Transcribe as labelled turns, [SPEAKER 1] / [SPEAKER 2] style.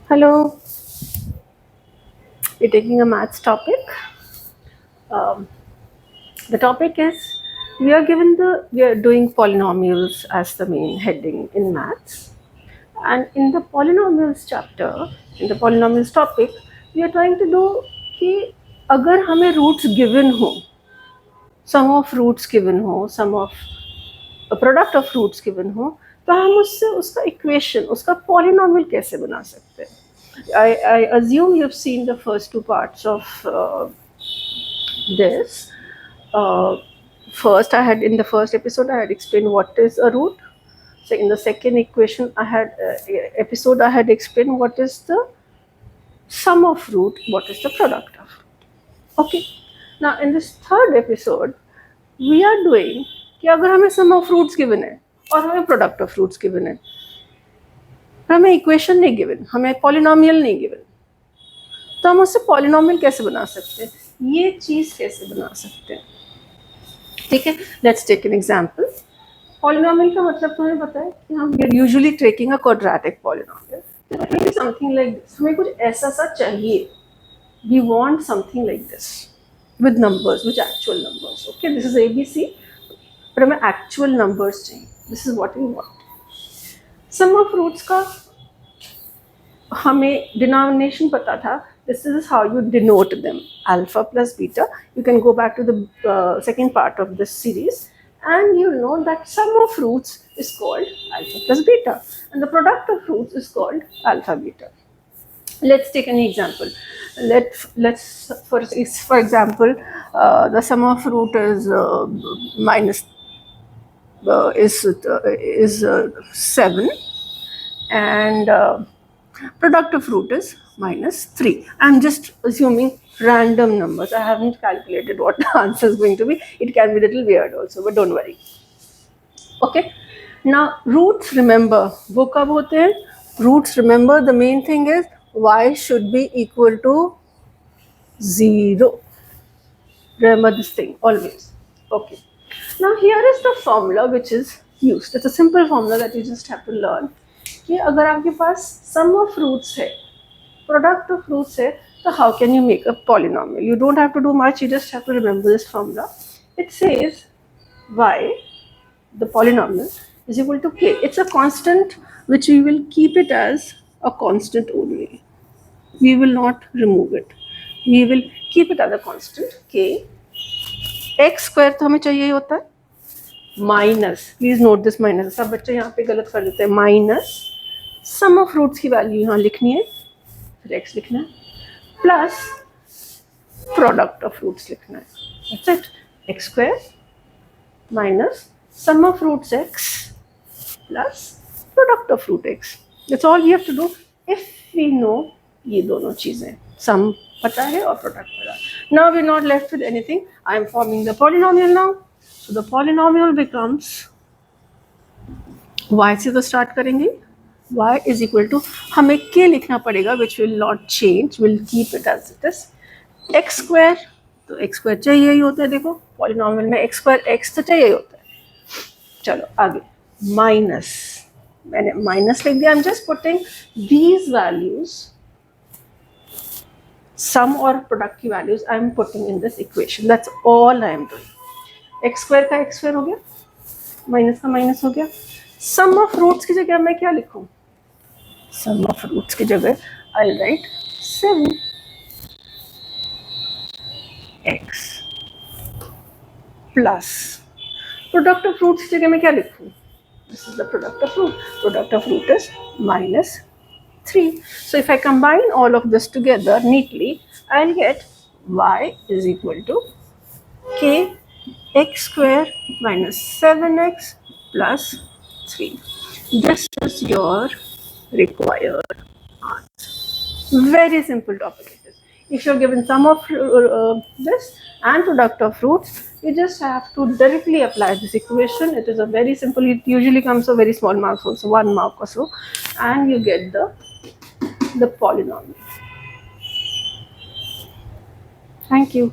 [SPEAKER 1] Hello, we're taking a maths topic. Um, the topic is we are doing polynomials as the main heading in maths, and in the polynomials chapter, in the polynomials topic, we are trying to do कि अगर हमें roots given हो, sum of roots given हो, sum of product of roots given हो, तो हम उससे उसका इक्वेशन, उसका पॉलिनॉमियल कैसे बना सकते हैं. I assume you've seen the first two parts of this. Uh, First, I had in the first episode I had explained what is a root. So in the second equation, I had episode I had explained what is the sum of root, what is the product of. Okay. Now in this third episode, we are doing कि अगर हमें sum of roots given है और हमें product of roots given है, हमें equation नहीं given, हमें पॉलिनॉमियल नहीं गिवन, तो हम उससे पॉलिनॉमियल कैसे बना सकते हैं, ये चीज़ कैसे बना सकते हैं. ठीक है, let's take an example. Polynomial का मतलब तुम्हें पता है कि हम usually taking a quadratic polynomial, something like this. हमें कुछ ऐसा सा चाहिए, we want something like this with numbers, which actual numbers. Okay, this is ABC, पर हमें एक्चुअल नंबर्स चाहिए. This is what we want. Sum of roots का हमें डिनोमिनेशन पता था. This is how you denote them, alpha plus beta. You can go back to the second part of this series and you know that sum of roots is called alpha plus beta and the product of roots is called alpha beta. Let's take an example. Let's for example, the sum of root is minus is 7 and product of root is -3. I'm just assuming random numbers. I haven't calculated what the answer is going to be. It can be a little weird also, but don't worry. Okay. Now roots, remember, वो कब होते हैं? Roots, remember, the main thing is y should be equal to 0. Remember this thing always. Okay. Now here is the formula which is used. It's a simple formula that you just have to learn. कि अगर आपके पास sum of roots है, product of roots है, तो how can you make a polynomial. You don't have to do much, you just have to remember this formula. It says y, the polynomial, is equal to k. It's a constant which we will keep it as a constant only. We will not remove it. We will keep it as a constant k. x square तो हमें चाहिए होता है, minus, please note this minus. सब बच्चे यहाँ पे गलत कर देते हैं. माइनस सम ऑफ रूट्स की वैल्यू यहाँ लिखनी है, फिर एक्स लिखना है, प्लस प्रोडक्ट ऑफ रूट्स लिखना है. That's it. X square minus sum of roots x plus product of root x. That's all you have to do if we know ये दोनों चीज़ें, सम पता है और प्रोडक्ट पता है. Now we are not left with anything. I am forming the polynomial now. So the polynomial becomes y से तो स्टार्ट करेंगे, y is equal to, हमें k लिखना पड़ेगा which will not change, will keep it as it is. x square, तो x square चाहिए ही होता है. देखो पॉलिनॉमियल में x square x तो चाहिए ही होता है. चलो आगे, माइनस, मैंने माइनस लिख दिया. I am just putting these values, sum और प्रोडक्ट की values I am putting in this equation. That's all I am doing. X square का एक्स स्क्वायर हो गया, माइनस का माइनस हो गया. सम ऑफ रूट्स की जगह मैं क्या लिखूं? सम ऑफ रूट्स की जगह I write 7x plus product of roots की जगह मैं क्या लिखूं? This is the product of root. Product of root is -3. So if I combine all of this together neatly, I'll get y is equal to k x square minus 7x plus 3. This is your required answer. Very simple topic it is. If you're given sum of this and product of roots, you just have to directly apply this equation. It is a very simple, it usually comes a very small marks also, 1 mark or so, and you get the polynomial. Thank you.